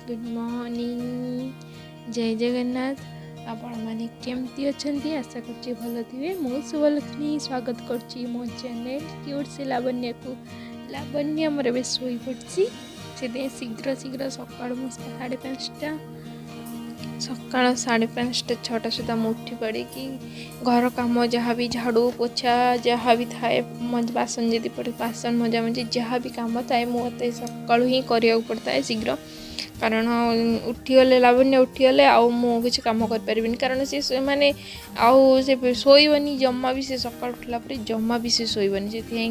Good morning जय जगन्नाथ। आपण मैंने केमती अच्छा आशा कर भल थे। मु शुभलक्ष्मी स्वागत कर मो चैनल क्यूट से लावण्य को। लावण्य मोर ए शोई पड़ी से शीघ्र शीघ्र सका 5:30 सका 5:30 6टा सुधा मुठी पड़ी घर कम जहाँ भी झाड़ू पोछा जहाँ भी थाए बासन जदि पड़े बासन मजा मजी जहाँ भी कम थाए मुझे सका ही करा पड़ता है शीघ्र। कारण उठीगले लावण्य उठीगले आउ किसी कम कर पारिनी कारण सी माने आउ से शोबनी जमा भी से सका उठला जमा भी से शोबनी से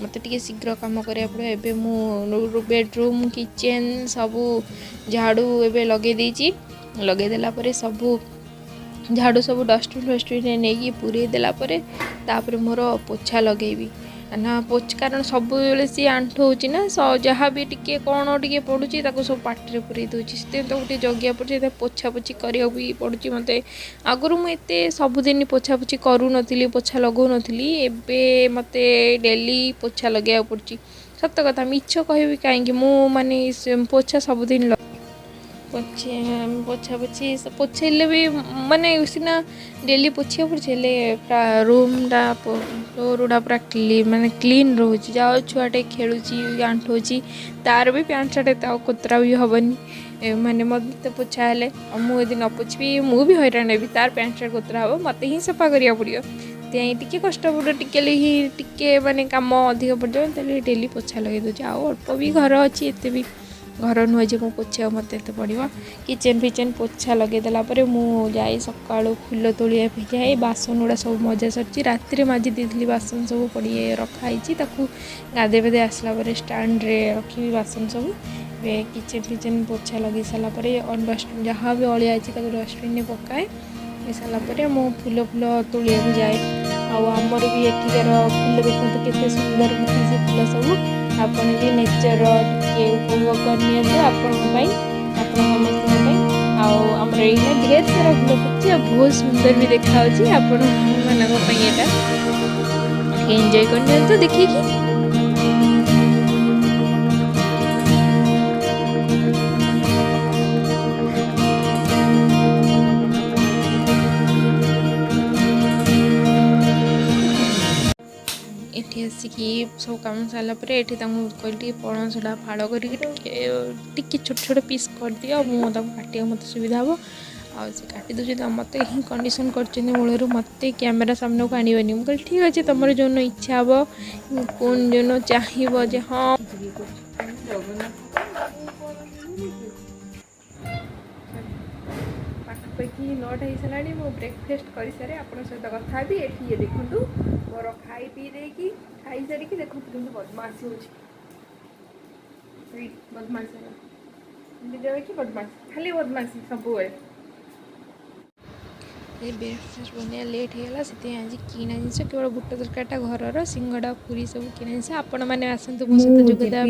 मत शीघ्र कम करा पड़े। एबे मु बेडरूम किचेन सबू झाड़ू एबे लगे देला परे सबू झाड़ू सब डस्टबिन फस्टबिन नहीं पूरे देला परे तापर मोर पोछा लगेबी ना कारण सब सी आंठू होची ना जहाँ भी टिके कौन टिके पड़ुची सब पाटे पूरे दूसरी से गोटे जगिया पड़े पोछा पोछी करा भी पड़ुची। मत आगुरी मुझे सबुदिन पोछा पोछी करू नी पोछा लगौ नी एबे मते डेली पोछा लगे पड़ी। सत कथा मिछ कह कहीं मु माने पोछा सबुदिन पोछा पोछी पोछेले भी माने सीना डेली पोछा पड़े रूमटा फ्लोर गुड़ा पूरा माने क्लीन रोचे जाओ छुआटे खेलुची आंठुची तार भी पैंट सार्ट कोतरा भी हेनी माने मत पोछा हेले मुझे न पोछी मुझे हैरान भी तार पैंट सार्ट कोतरा हम मत ही सफा करा पड़ो टे कष्ट पड़ो टे माने कम अधिक पड़े डेली पोछा लगे दूसरी आउ अल्प भी घर अच्छी एत भी घर नुह जे मो पोछा मत पड़ो किचेन फिचेन पोछा लगेदेला मुझे सका फुल तोलिया जाए बासन गुड़ा सब मजा सर राति माजी दी बासन सब पड़े रखाई गाधे पाधे आसला स्टाण्ड रखी बासन सब किचेन फिचेन पोछा लगे सारापर डस्टबिन जहाँ भी अलिया अच्छी डस्टबिन पकाए सारापर मो फुल फुल तोलिया जाए आमर भी एठिकार फुल देखते केते सुंदर से फुल सब आपण भी नेचर टे उपभोग करनी आमर ये ढेर सारा फुल फुटुची बहुत सुंदर भी देखा आपण एंजॉय करनी देखिए। एठी आसिकी सब काम सारापर ये कहली पणसटा फाड़ करके छोट छोट पीस कर दिए मुझे काटिया मत सुविधा हम आसे काटी दूसरी तो मत ही कंडीशन कर मूलर मत कैमेरा सामने को आनबनी मुझे ठीक अच्छे तुम जो इच्छा हम कौन जो चाहिए हाँ पाखापाखि 9टा हो सारा मु ब्रेकफास्ट कर सारे आप सहित कथा भी ये देखूँ मोर खाई पी देकी खाई सारिकी देखो कि बदमाशी हो बदमाशी कि बदमाशी खाली बदमाशी सब ब्रेकफास्ट बनया लेट होगा से आज किना जिन केवल बुट तरकारीटा घर सिंगड़ा पूरी सब किना जिन आपण मैंने आसतु मो सहित जोगदेवा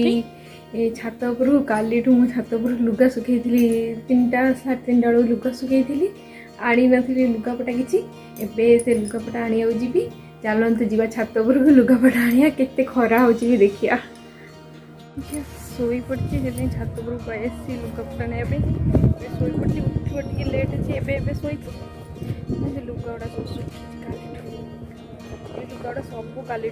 छात उपर काली छात उपर लुगा सुखी 3टा 3:30 बेलू लुगा सुखी आनी नी लुगापटा किसी एवं से लुगापटा आने जी चलते जी छात उपर लुगापटा आने के खरा हो देखिया शोई पड़ी से छात उपर पलि लुगापटा नापी शोई पड़ी उठ लेट अच्छे शोई लुगा गुड़ा सब लुगा गुड़ा सब काली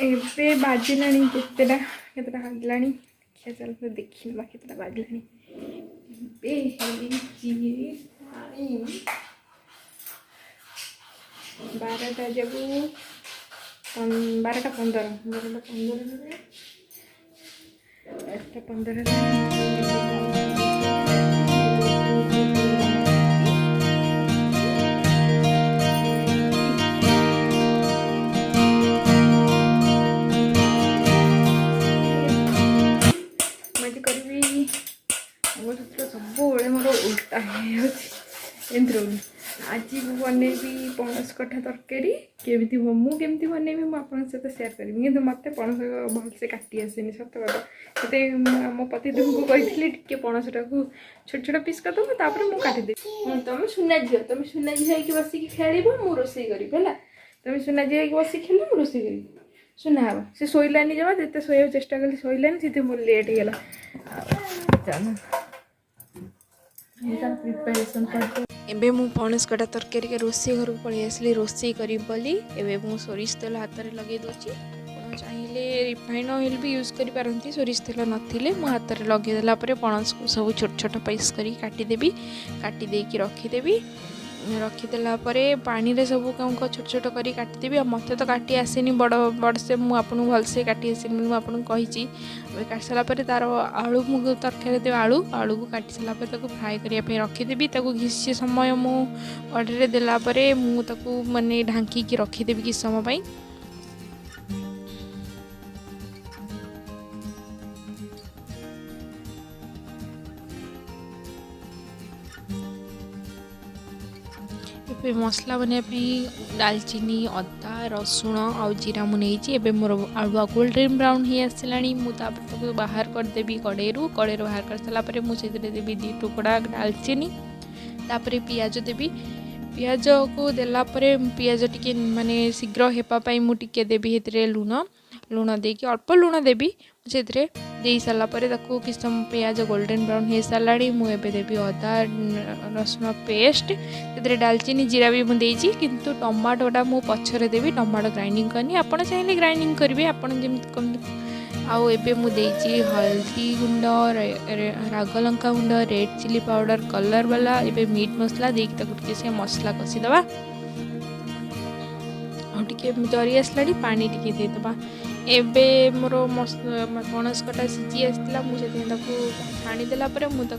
ଏବେ ବାଜିଲାଣି କେତେଟା ବାଜିଲାଣି ଦେଖିଆ ଚାଲ ଦେଖିବା କେତେଟା ବାଜିଲାଣି। ଏବେ ହେଇଛି 12ଟା ଯାକୁ 12ଟା 15 ସବୁବେଳେ मोर उल्टा एंथ्रोली आज बनैबी पणस कठा तरकारी केमती केमती बनैबी मुझे सहित सेयार करी कि मत पणस भलसे काटी आसेनि सत कथा से मो पतिदेव को कही टे पणसटा को छोट छोट पीस करदे तापर मुझे काटिदेवी तुम सुना झील होगी बसिक खेल मु रोसे करी तुम सुना झील होगी बसिक खेल मु रोसे करी सुना हाँ से शोलानी जमा जिते शोया चेष्टा कली शोलानी से मोर लेट होगा चल प्रिपरेशन कर एबे मु पणस कटा तरकारी के रोसे घर को पलि आसली रोसे करी बोली एबे मु सोरिष तेल हाथ में लगे दूची आपण चाहिए रिफाइन ऑयल भी यूज करि पारंती सोरिष तेल नथिले मु हाथ में लगे देला परे पणस को सब छोट छोट पीस करी काटी देबी काटी देकी रखीदेवी रखीदेला पानी रे सब कौन छोट छोट करी काटिदेवी मत तो काटी आसेनी बड़ बड़ से मुझे भलसे काटी आसेनी मुझे कही काट सारापर तार आलू मुझे तरकारी देव आलू आलू को काटी सारापर फ्राए करने रखीदेवी घिसी समय मु कड़े देलापर मुझे मानने ढांकी रखीदेवी कि समय मसला बनाई दालचीनी अदा रसुण आउ जीरा मुझे मोर आलुआ गोल्डन ब्राउन ही आसला मुझे बाहर करदेवी कड़े बाहर कर सारापर मुझे देवी 2 टुकड़ा दालचीनी तापर पियाज देवी पियाज को देलापर पियाज टी माने शीघ्र होगापाई मुझे देवी लुण लुण देकी अल्प लुण देवी से दे सारापर कि समय पियाज गोल्डन ब्राउन हो सारा मुझे देवी अदा रसुण पेस्ट से दालचीनी जीरा भी मुझे किंतु टमाटोटा मु पछरे देवी टमाटो ग्राइंडिंग करनी आपड़ चाहिए ग्राइंडिंग करेंगे आपड़ जमी आउ एबे मु देइछि हल्दी गुंड राग लंका गुंड रेड चिली पाउडर कलर वाला एबे मीट मसला देकी ताकू से मसला कसीदबा टे जरी आसला पानी टे देदबा एबे मोर पणस कटा सीझी आसला मुझे छाणीदेला मुझे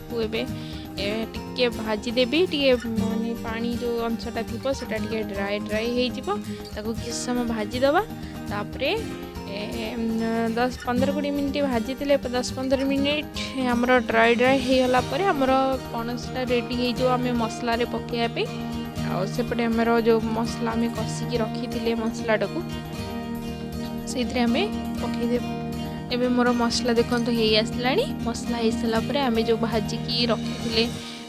टे भाजीदेवी टे माने पानी जो अंशटा थी टे ड्राए हो किस समय भाजीदबा तापर 10-15-20 मिनट भाजी 10-15 मिनट आमर ड्राए होगला आमर पणसटा रेडी हो आम मसला पकाइबे आउपटे आमर जो मसला आम कषिकी रखी थे मसलाटा को से आम पकईदेव एबे मोर मसला देखो हो आसला मसला हो सारापर आम जो भाजिकी रखी थे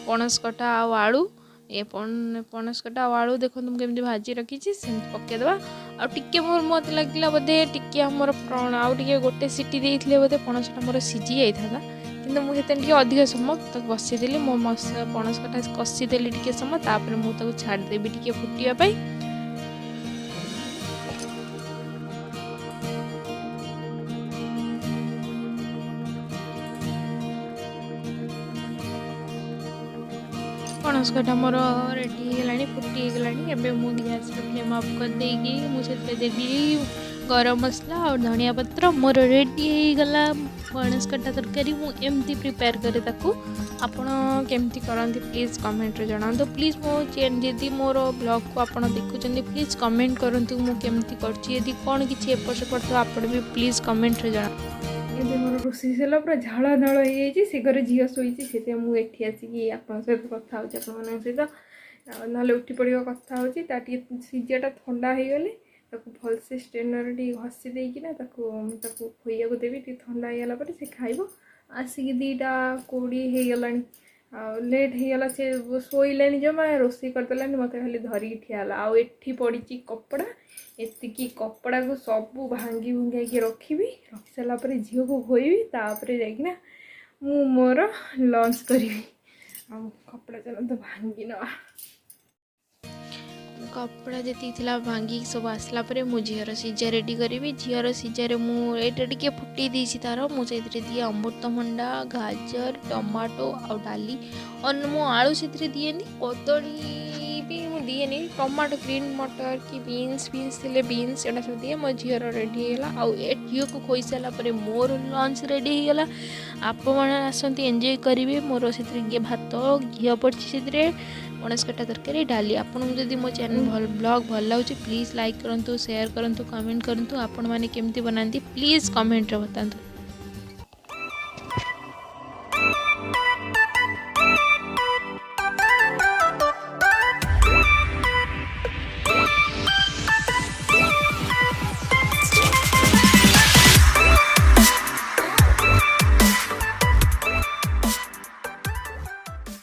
पणस कटा आलू ये पणस कटा आलू देखो केमती भाजी रखी से पकईदेवा आगे मोर मत लगे बोधे टी आमर आउ टे गोटे सीटी देते बोधे पणसटा मोर सीझी जाता कि मुझे अधिक समय तक बसईदेली मो पणस कटा कषीदेली टे समय तापर मुझे छाड़देवी टे फुटापी पणस कटा मोर रेडी होगा फुटीगला एवं मुझे गैस फ्लेम अफ कर देगी मुझे देवी गरम मसला और धनिया पत्र मोर रेडी होगला पणस कटा तरकारी मुझे प्रिपेयर करे आपण केमती करती प्लीज कमेंट रे जणातु प्लीज मो जदि मोर ब्लॉग को आप देखुं प्लीज कमेंट करूँ मुझे करती कौन किसी एपट सेपट तो आप भी प्लीज कमेंट रे जना ये मोर रोषे सारा पूरा झाड़ नाड़ हो से घरे झील शोची से मुझे आसिकी आप सहित कथा सहित ना उठी पड़ कथा सीझाटा थंडा हो गले भलसे स्ट्रेनर टी घसी देकिना खोया को देवी टी थंडा होगा से खाइब आसिक 2:20 होगला लेट होगला से शोला जमा रोसे करदेला मत खाली धरिकी ठियाला आठी पड़ी कपड़ा एतिकी कपड़ा को सब भांगी भुंगी रखी सारापर झील को खोईबी तापर जाइना मु मोर लंच करी कपड़ा चलते भांगी ना कपड़ा जी भांगी सब आसला पर मो झीर सिझा रेडी करी झीर सिझारे मुझे टे फुटे देसी तार मुझे दिए अमृतभंडा गाजर टमाटो आ डाली और मु आलू से दिए कदली भी दिए टमाटो ग्रीन मटर कि बीन्स थे बीन्स एटा सब दिए मो झीर रेडी है झील को खोई सारापर मोर लंच रेडी होगा आप आसती एंजॉय करेंगे मोर से भात घी पड़ी से पणस कटा तरकारी डाली आपको जदि मो चैनल भल ब्लॉग भल लगे प्लीज़ लाइक करूँ शेयर करूँ कमेंट करूँ आपण मैंने केमती बनाती प्लीज़ कमेंट बतातु।